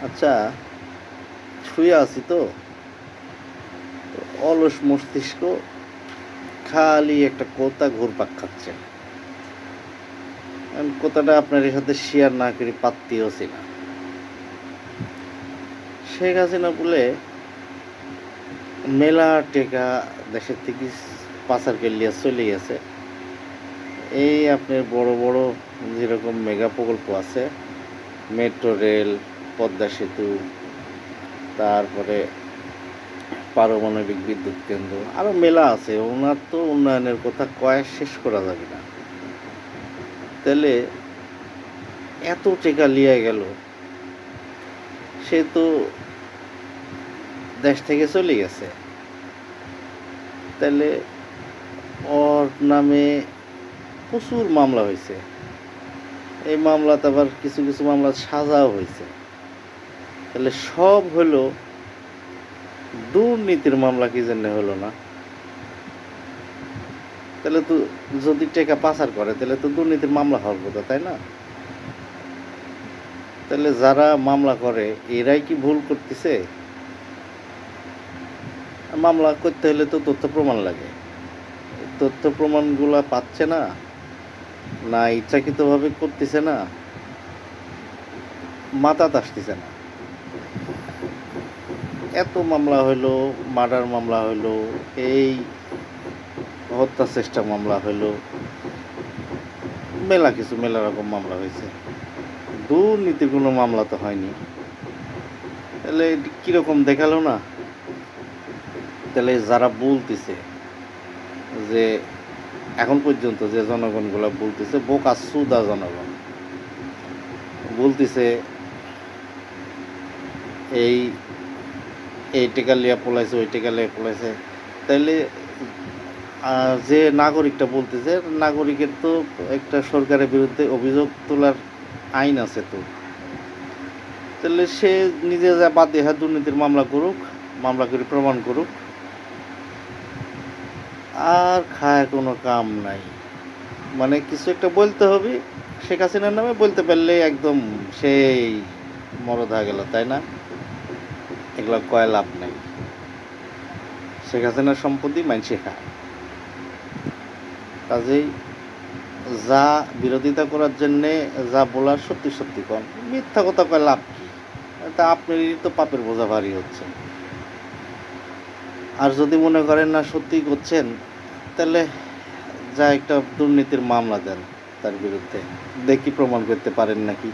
আচ্ছা, শুয়ে আছি তো, অলস মস্তিষ্ক খালি একটা কোতা ঘুরপাক খাচ্ছে। কোতাটা আপনার সাথে শেয়ার না করে পাত্তিওছি না। শেখ হাসিনা বলে মেলা টেকা দেশের থেকে পাচার করলিয়া চলে গেছে। এই আপনার বড় বড় যেরকম মেগা প্রকল্প আছে, মেট্রো রেল, পদ্মা সেতু, তারপরে পারমাণবিক বিদ্যুৎ কেন্দ্র, আরও মেলা আছে। ওনার তো উন্নয়নের কথা কয়ে শেষ করা যাবে না। তাহলে এত টেকা লিয়ে গেল, সে তো দেশ থেকে চলে গেছে। তাহলে ওর নামে প্রচুর মামলা হয়েছে। এই মামলাতে আবার কিছু কিছু মামলা সাজাও হয়েছে। তাহলে সব হলো দুর্নীতির মামলা, কি জন্য হলো না? তাহলে তো যদি টাকা পাচার করে তাহলে তো দুর্নীতির মামলা হওয়ার কথা, তাই না? তাহলে যারা মামলা করে এরাই কি ভুল করতেছে? মামলা করতে হলে তো তথ্য প্রমাণ লাগে। তথ্য প্রমাণগুলা পাচ্ছে না, না ইচ্ছাকৃতভাবে করতেছে না, মাথাতে আসতেছে না। এত মামলা হইলো, মার্ডার মামলা হইলো, এই হত্যা চেষ্টা মামলা হইলো, মেলা রকম মামলা হয়েছে। দুর্নীতির কোনো মামলা তো হয়নি। তাহলে কীরকম দেখালো না? তাহলে যারা বলতেছে যে এখন পর্যন্ত যে জনগণগুলো বলতেছে, বোকা সুদা জনগণ বলতেছে এই এই টেকা লিয়া পলাইছে, ওই টেকা লিয়া পলাইছে। তাইলে যে নাগরিকটা বলতেছে, নাগরিকের তো একটা সরকারের বিরুদ্ধে অভিযোগ তোলার আইন আছে তো। তাহলে সে নিজে যা বাদে হ্যাঁ দুর্নীতির মামলা করুক, মামলা করে প্রমাণ করুক, আর খায় কোনো কাম নাই। মানে কিছু একটা বলতে হবে, শেখ হাসিনার নামে বলতে পারলে একদম সেই মরদ হয়ে গেল, তাই না? এগুলো কয় লাভ নাই। শেখ হাসিনার সম্পত্তি মানুষে খায়। কাজেই যা বিরোধিতা করার জন্যে যা বলার সত্যি সত্যি কন, মিথ্যা কথা কয় লাভ কি? তা আপনারই তো পাপের বোঝা ভারী হচ্ছে। আর যদি মনে করেন না সত্যি করছেন, তাহলে যা একটা দুর্নীতির মামলা দেন তার বিরুদ্ধে, দেখি প্রমাণ করতে পারেন নাকি।